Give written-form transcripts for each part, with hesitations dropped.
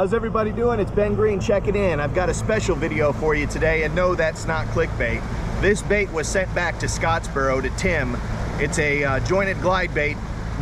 How's everybody doing? It's Ben Green checking in. I've got a special video for you today, and no, that's not clickbait. This bait was sent back to Scottsboro to Tim. It's a jointed glide bait,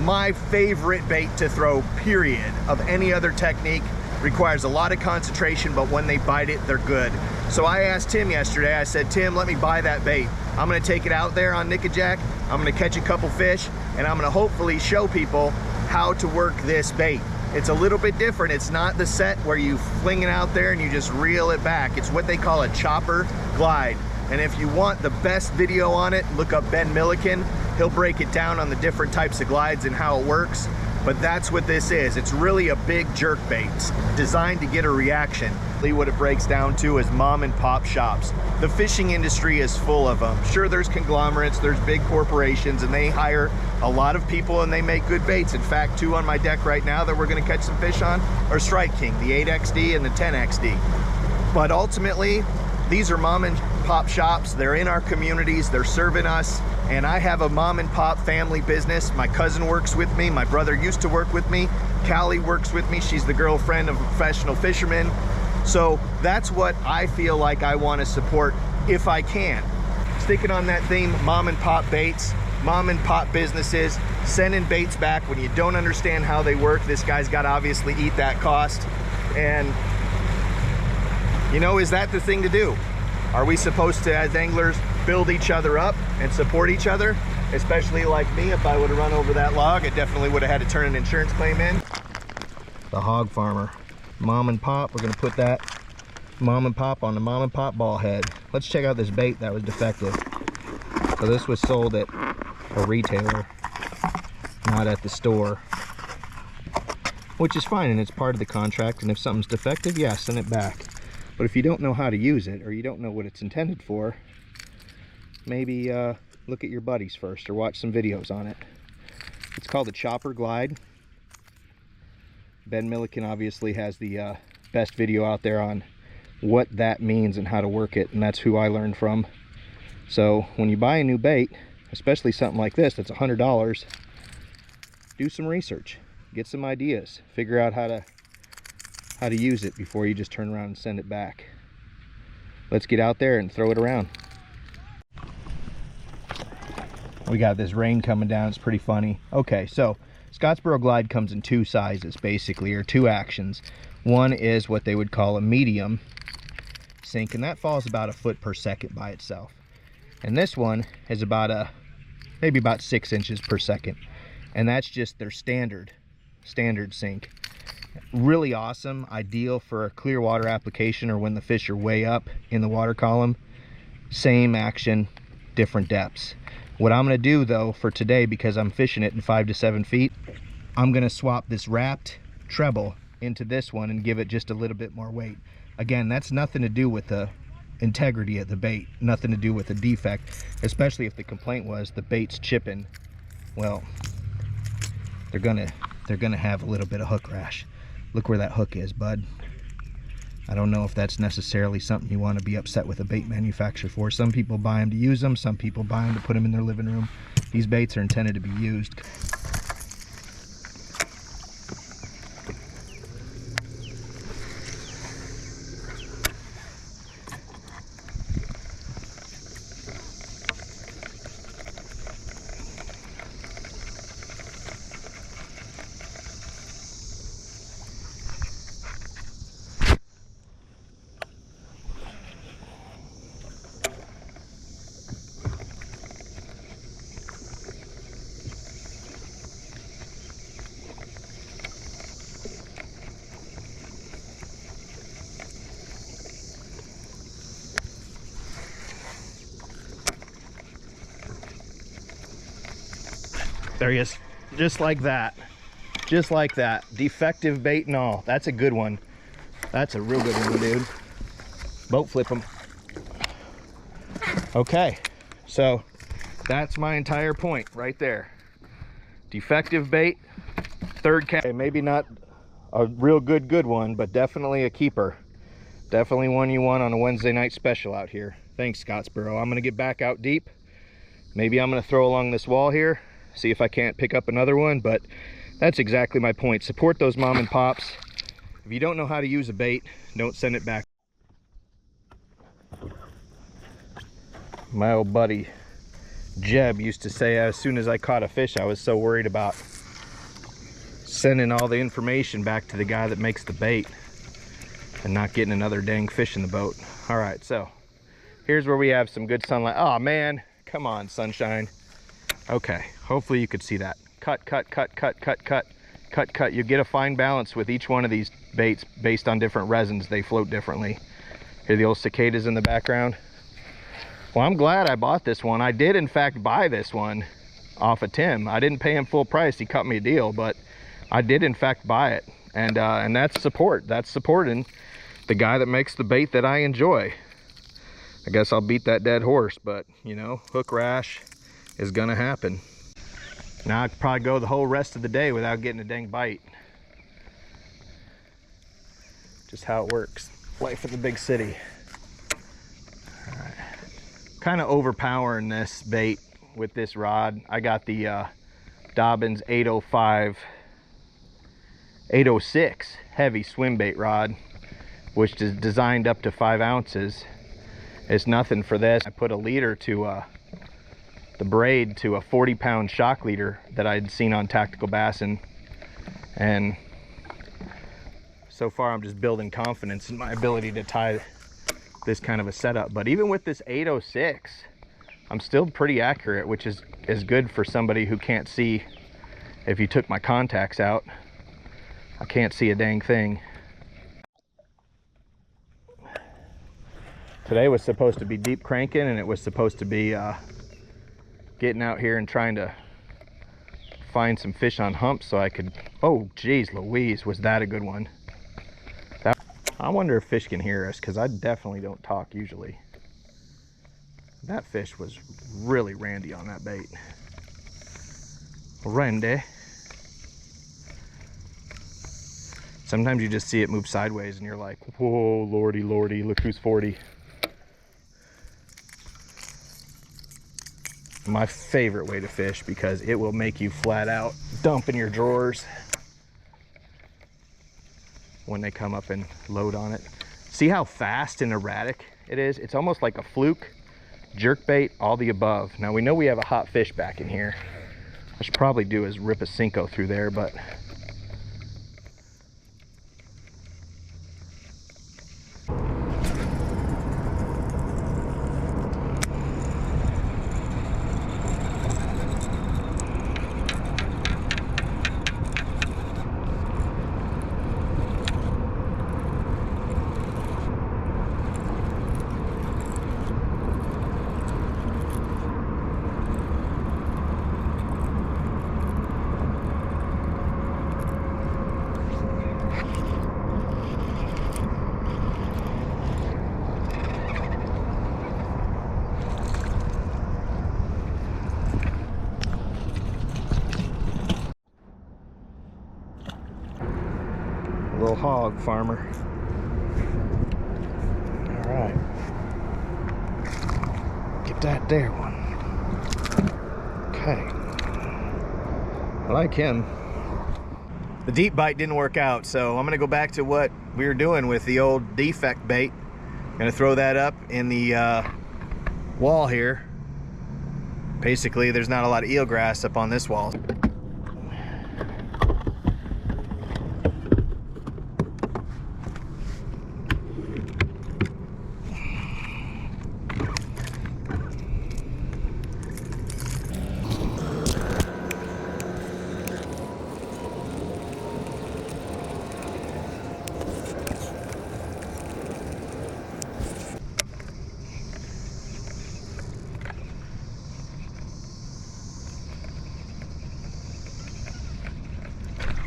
my favorite bait to throw, period, of any other technique. Requires a lot of concentration, but when they bite it, they're good. So I asked Tim yesterday, I said, Tim, let me buy that bait. I'm gonna take it out there on Nickajack, I'm gonna catch a couple fish, and I'm gonna hopefully show people how to work this bait. It's a little bit different. It's not the set where you fling it out there and you just reel it back. It's what they call a chopper glide. And if you want the best video on it, look up Ben Milliken. He'll break it down on the different types of glides and how it works. But that's what this is. It's really a big jerk bait designed to get a reaction. What it breaks down to is mom and pop shops. The fishing industry is full of them. Sure, there's conglomerates, there's big corporations, and they hire a lot of people and they make good baits. In fact, two on my deck right now that we're gonna catch some fish on are Strike King, the 8XD and the 10XD. But ultimately, these are mom and pop shops. They're in our communities, they're serving us. And I have a mom and pop family business. My cousin works with me. My brother used to work with me. Callie works with me. She's the girlfriend of a professional fisherman. So that's what I feel like I want to support if I can. Sticking on that theme, mom and pop baits, mom and pop businesses, sending baits back when you don't understand how they work. This guy's got to obviously eat that cost. And, you know, is that the thing to do? Are we supposed to, as anglers, build each other up and support each other? Especially like me, if I would have run over that log, I definitely would have had to turn an insurance claim in. The hog farmer, mom and pop, we're gonna put that mom and pop on the mom and pop ball head. Let's check out this bait that was defective. So this was sold at a retailer, not at the store, which is fine, and it's part of the contract, and if something's defective, yeah, send it back. But if you don't know how to use it, or you don't know what it's intended for, maybe look at your buddies first or watch some videos on it. It's called a chopper glide. Ben Milliken obviously has the best video out there on what that means and how to work it, and that's who I learned from. So when you buy a new bait, especially something like this that's $100, do some research, get some ideas, figure out how to use it before you just turn around and send it back. Let's get out there and throw it around. We got this rain coming down, it's pretty funny. Okay, so Scottsboro Glide comes in two sizes basically, or two actions. One is what they would call a medium sink, and that falls about a foot per second by itself. And this one is about maybe about 6 inches per second. And that's just their standard sink. Really awesome, ideal for a clear water application or when the fish are way up in the water column. Same action, different depths. What I'm going to do though for today, because I'm fishing it in 5 to 7 feet, I'm going to swap this wrapped treble into this one and give it just a little bit more weight. Again, that's nothing to do with the integrity of the bait, nothing to do with the defect, especially if the complaint was the bait's chipping. Well, they're gonna have a little bit of hook rash. Look where that hook is, bud. I don't know if that's necessarily something you want to be upset with a bait manufacturer for. Some people buy them to use them, some people buy them to put them in their living room. These baits are intended to be used. There he is, just like that, just like that. Defective bait and all. That's a good one. That's a real good one, dude. Boat flip them. Okay, so that's my entire point right there. Defective bait, third cat. Maybe not a real good one, but definitely a keeper. Definitely one you want on a Wednesday night special out here. Thanks, Scottsboro. I'm gonna get back out deep. Maybe I'm gonna throw along this wall here, see if I can't pick up another one, but that's exactly my point. Support those mom and pops. If you don't know how to use a bait, don't send it back. My old buddy Jeb used to say as soon as I caught a fish, I was so worried about sending all the information back to the guy that makes the bait and not getting another dang fish in the boat. All right, so here's where we have some good sunlight. Oh man, come on, sunshine. Okay, hopefully you could see that. Cut, cut, cut, cut, cut, cut, cut, cut. You get a fine balance with each one of these baits based on different resins. They float differently. Hear the old cicadas in the background. Well, I'm glad I bought this one. I did in fact buy this one off of Tim. I didn't pay him full price. He cut me a deal, but I did in fact buy it. And that's support. That's supporting the guy that makes the bait that I enjoy. I guess I'll beat that dead horse, but you know, hook rash is gonna happen. Now I could probably go the whole rest of the day without getting a dang bite. Just how it works. Life in the big city. All right. Kind of overpowering this bait with this rod. I got the Dobbins 805 806 heavy swim bait rod, which is designed up to 5 ounces. It's nothing for this. I put a leader to the braid to a 40-pound shock leader that I'd seen on Tactical Bassin, and so far I'm just building confidence in my ability to tie this kind of a setup. But even with this 806, I'm still pretty accurate, which is good for somebody who can't see. If you took my contacts out, I can't see a dang thing. Today was supposed to be deep cranking, and it was supposed to be getting out here and trying to find some fish on humps so I could, oh geez Louise, was that a good one. I wonder if fish can hear us, because I definitely don't talk usually. That fish was really randy on that bait. Randy. Sometimes you just see it move sideways and you're like, whoa, lordy, lordy, look who's 40. My favorite way to fish, because it will make you flat out dump in your drawers when they come up and load on it. See how fast and erratic it is? It's almost like a fluke, jerkbait, all the above. Now we know we have a hot fish back in here. I should probably do is rip a Cinco through there, but little hog farmer. All right, get that there one. Okay, I like him. The deep bite didn't work out, so I'm gonna go back to what we were doing with the old Defect bait. I'm gonna throw that up in the wall here. Basically, there's not a lot of eelgrass up on this wall.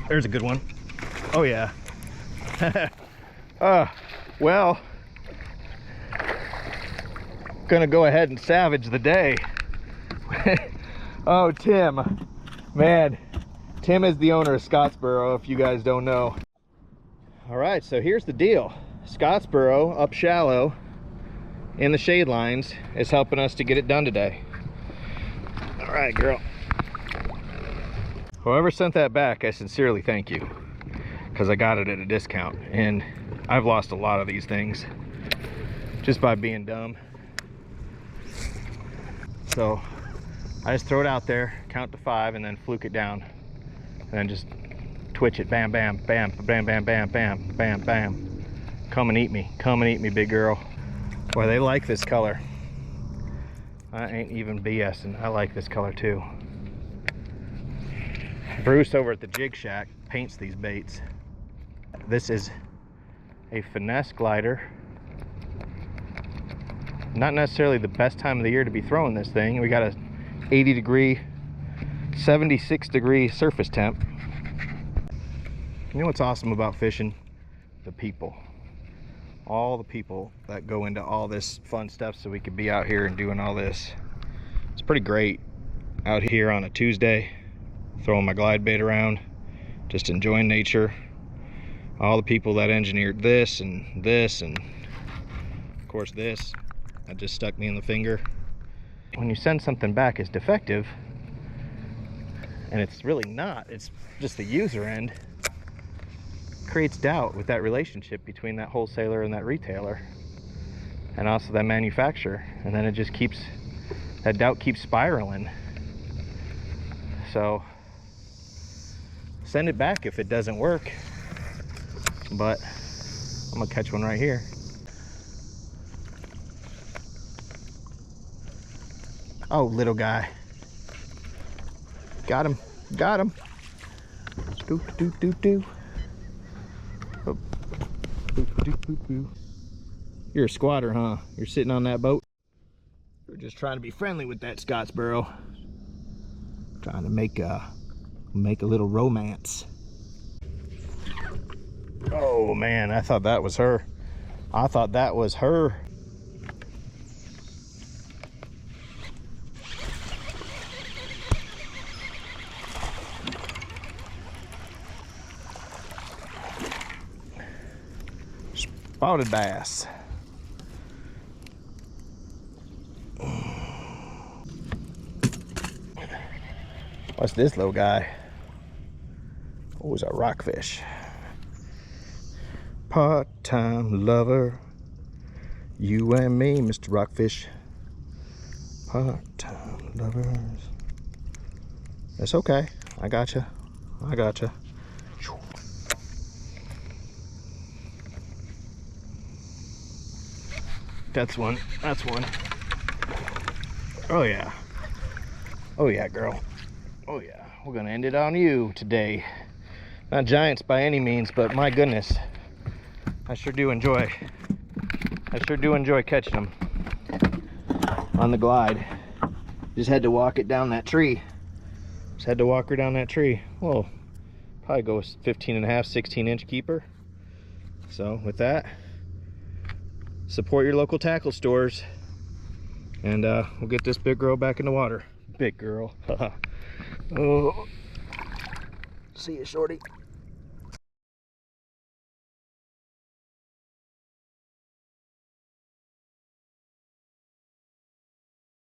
There's a good one. Oh yeah. Well, gonna go ahead and savage the day. Oh, Tim, man, Tim is the owner of Scottsboro, if you guys don't know. All right, so here's the deal. Scottsboro, up shallow in the shade lines, is helping us to get it done today. All right, girl. Whoever sent that back, I sincerely thank you. because I got it at a discount, and I've lost a lot of these things just by being dumb. So I just throw it out there, count to 5, and then fluke it down, and then just twitch it. Bam, bam, bam, bam, bam, bam, bam, bam, bam. Come and eat me. Come and eat me, big girl. Boy, they like this color. I ain't even BSing. I like this color too. Bruce over at the Jig Shack paints these baits. This is a finesse glider. Not necessarily the best time of the year to be throwing this thing. We got a 80 degree, 76 degree surface temp. You know what's awesome about fishing? The people. All the people that go into all this fun stuff so we could be out here and doing all this. It's pretty great out here on a Tuesday, throwing my glide bait around, just enjoying nature. All the people that engineered this and of course this, that just stuck me in the finger. When you send something back as defective, and it's really not, it's just the user end, creates doubt with that relationship between that wholesaler and that retailer, and also that manufacturer, and then it just keeps, that doubt keeps spiraling. So send it back if it doesn't work, but I'm gonna catch one right here. Oh, little guy. Got him. Got him. Do, do, do, do. Oh. Boop, boop, boop, boop. You're a squatter, huh? You're sitting on that boat? We're just trying to be friendly with that Scottsboro. Trying to make a little romance. Oh man, I thought that was her. I thought that was her. Spotted bass. What's this little guy? Oh, it's a rockfish. Part-time lover, you and me, Mr. Rockfish. Part-time lovers. That's okay. I gotcha. I gotcha. That's one. That's one. Oh yeah. Oh yeah, girl. Oh yeah. We're gonna end it on you today. Not giants by any means, but my goodness, I sure do enjoy catching them on the glide. Just had to walk it down that tree. Just had to walk her down that tree. Well, probably go 15 and a half, 16-inch keeper. So with that, support your local tackle stores, and we'll get this big girl back in the water. Big girl. Oh, see you, shorty.